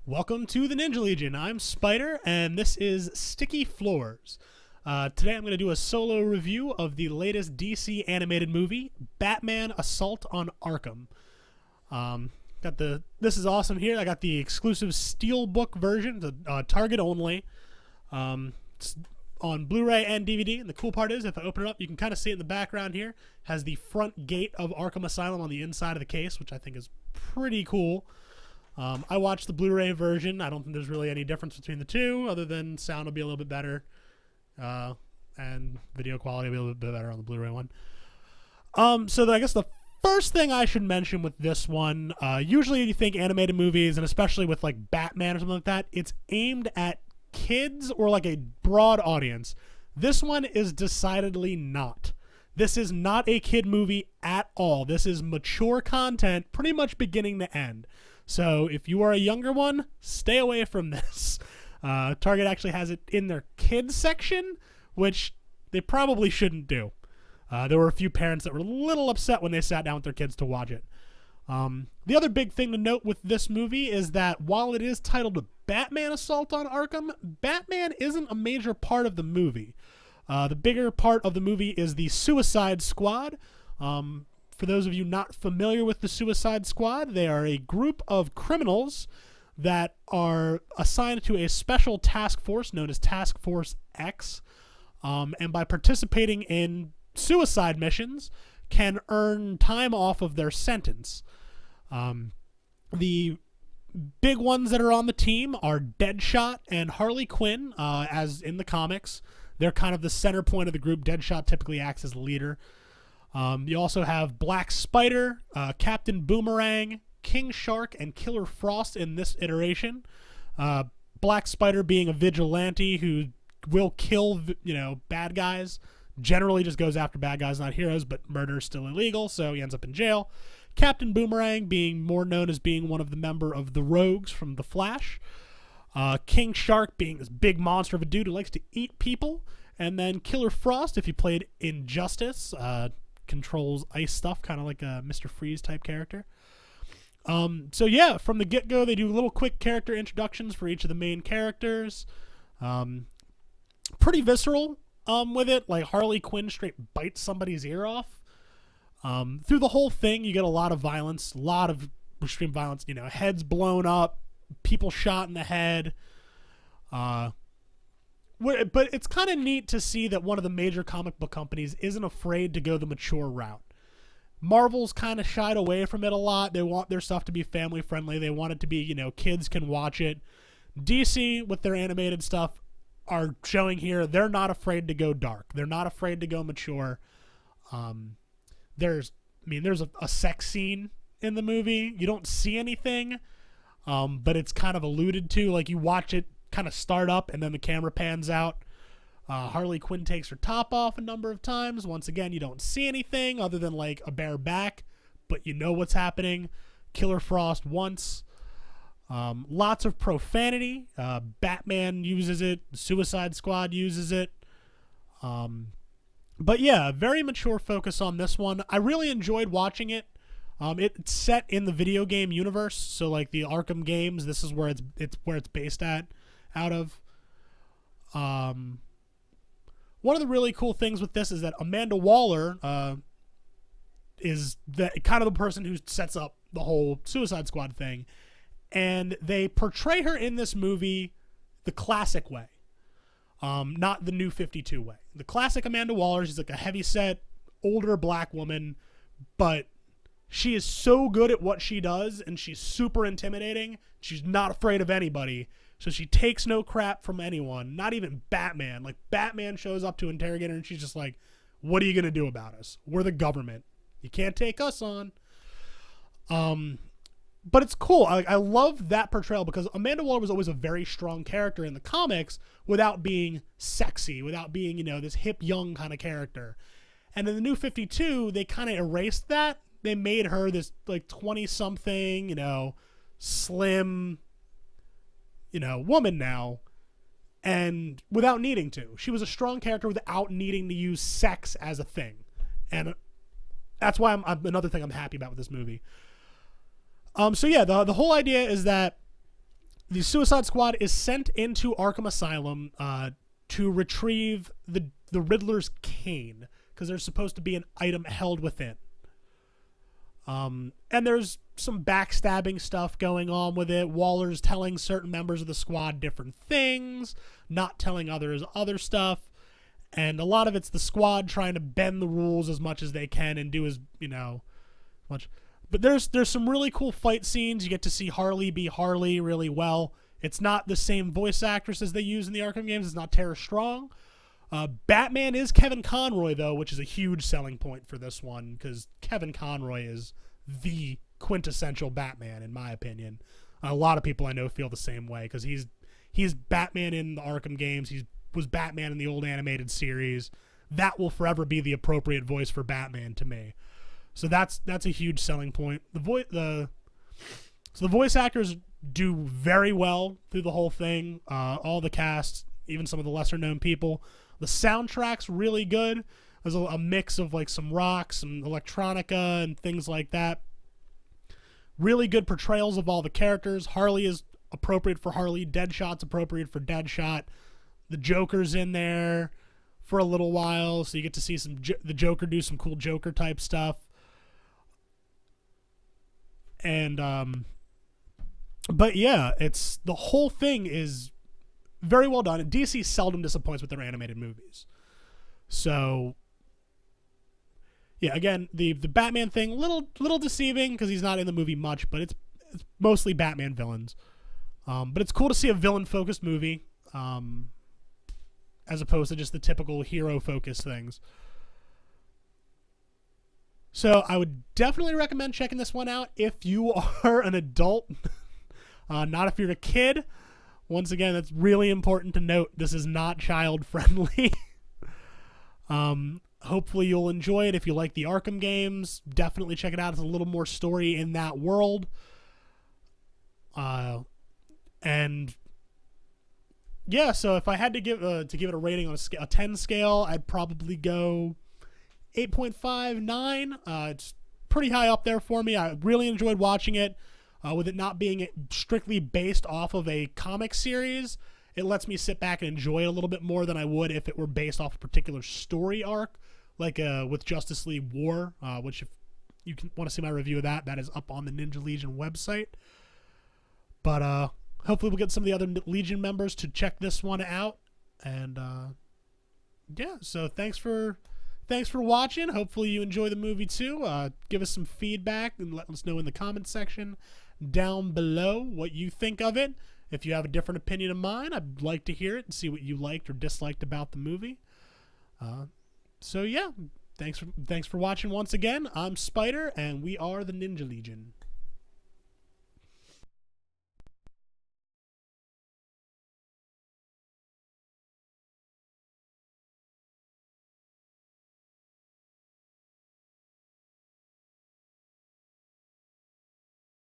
Welcome to the Ninja Legion. I'm Spider, and this is Sticky Floors. Today I'm going to do a solo review of the latest DC animated movie, Batman Assault on Arkham. This is awesome here. I got the exclusive Steelbook version, the Target only. It's on Blu-ray and DVD, and the cool part is if I open it up, you can kind of see it in the background here. It has the front gate of Arkham Asylum on the inside of the case, which I think is pretty cool. I watched the Blu-ray version. I don't think there's really any difference between the two, other than sound will be a little bit better, and video quality will be a little bit better on the Blu-ray one. I guess the first thing I should mention with this one, usually you think animated movies, and especially with like Batman or something like that, it's aimed at kids or like a broad audience. This one is decidedly not. This is not a kid movie at all. This is mature content, pretty much beginning to end. So if you are a younger one, stay away from this. Target actually has it in their kids section, which they probably shouldn't do. There were a few parents that were a little upset when they sat down with their kids to watch it. The other big thing to note with this movie is that while it is titled Batman Assault on Arkham, Batman isn't a major part of the movie. The bigger part of the movie is the Suicide Squad. For those of you not familiar with the Suicide Squad, they are a group of criminals that are assigned to a special task force known as Task Force X, and by participating in suicide missions can earn time off of their sentence. The big ones that are on the team are Deadshot and Harley Quinn, as in the comics. They're kind of the center point of the group. Deadshot typically acts as the leader. You also have Black Spider, Captain Boomerang, King Shark, and Killer Frost in this iteration. Black Spider being a vigilante who will kill, bad guys. Generally just goes after bad guys, not heroes, but murder is still illegal, so he ends up in jail. Captain Boomerang being more known as being one of the member of the Rogues from The Flash. King Shark being this big monster of a dude who likes to eat people. And then Killer Frost, if you played Injustice, controls ice stuff, kind of like a Mr. Freeze type character. From the get-go, they do little quick character introductions for each of the main characters. Pretty visceral with it, like Harley Quinn straight bites somebody's ear off. Through the whole thing, you get a lot of violence, a lot of extreme violence, heads blown up, people shot in the head. But it's kind of neat to see that one of the major comic book companies isn't afraid to go the mature route. Marvel's kind of shied away from it a lot. They want their stuff to be family friendly. They want it to be, kids can watch it. DC, with their animated stuff, are showing here they're not afraid to go dark. They're not afraid to go mature. There's a sex scene in the movie. You don't see anything, but it's kind of alluded to. Like, you watch it kind of start up and then the camera pans out. Harley Quinn takes her top off a number of times. Once again, you don't see anything other than like a bare back, but you know what's happening. Killer Frost once. Lots of profanity. Batman uses it. Suicide Squad uses it. Very mature focus on this one. I really enjoyed watching it. It's set in the video game universe, so like the Arkham games, this is where it's based out of. One of the really cool things with this is that Amanda Waller is kind of the person who sets up the whole Suicide Squad thing, and they portray her in this movie the classic way, not the New 52 way. The classic Amanda Waller, she's like a heavyset, older black woman, but she is so good at what she does, and she's super intimidating. She's not afraid of anybody. So she takes no crap from anyone, not even Batman. Like, Batman shows up to interrogate her, and she's just like, what are you going to do about us? We're the government. You can't take us on. But it's cool. I love that portrayal because Amanda Waller was always a very strong character in the comics without being sexy, without being, this hip, young kind of character. And in the New 52, they kind of erased that. They made her this, like, 20-something, slim, woman now, and without needing to. She was a strong character without needing to use sex as a thing. And that's why I'm another thing I'm happy about with this movie. The whole idea is that the Suicide Squad is sent into Arkham Asylum to retrieve the Riddler's cane, because there's supposed to be an item held within. And there's some backstabbing stuff going on with it. Waller's telling certain members of the squad different things, not telling others other stuff. And a lot of it's the squad trying to bend the rules as much as they can and do as, much. But there's some really cool fight scenes. You get to see Harley be Harley really well. It's not the same voice actress as they use in the Arkham games. It's not Tara Strong. Batman is Kevin Conroy, though, which is a huge selling point for this one, because Kevin Conroy is the quintessential Batman, in my opinion. A lot of people I know feel the same way, because he's Batman in the Arkham games. He was Batman in the old animated series. That will forever be the appropriate voice for Batman to me. So that's a huge selling point. The voice actors do very well through the whole thing. All the cast, even some of the lesser known people. The soundtrack's really good. There's a mix of like some rock, some electronica, and things like that. Really good portrayals of all the characters. Harley is appropriate for Harley. Deadshot's appropriate for Deadshot. The Joker's in there for a little while, so you get to see the Joker do some cool Joker type stuff. And but yeah, the whole thing is very well done. And DC seldom disappoints with their animated movies. So yeah, again, the Batman thing, little deceiving because he's not in the movie much, but it's mostly Batman villains. But it's cool to see a villain-focused movie, as opposed to just the typical hero-focused things. So I would definitely recommend checking this one out if you are an adult, not if you're a kid. Once again, that's really important to note. This is not child-friendly. Hopefully you'll enjoy it. If you like the Arkham games, definitely check it out. It's a little more story in that world. And yeah, so if I had to give it a rating on a 10 scale, I'd probably go 8.5, 9. It's pretty high up there for me. I really enjoyed watching it. With it not being strictly based off of a comic series, it lets me sit back and enjoy it a little bit more than I would if it were based off a particular story arc, like with Justice League War, which if you want to see my review of that is up on the Ninja Legion website. But hopefully we'll get some of the other Legion members to check this one out. And yeah, so thanks for watching. Hopefully you enjoy the movie too. Give us some feedback and let us know in the comments section down below what you think of it. If you have a different opinion of mine, I'd like to hear it and see what you liked or disliked about the movie. So yeah, thanks for watching once again. I'm Spider, and we are the Ninja Legion.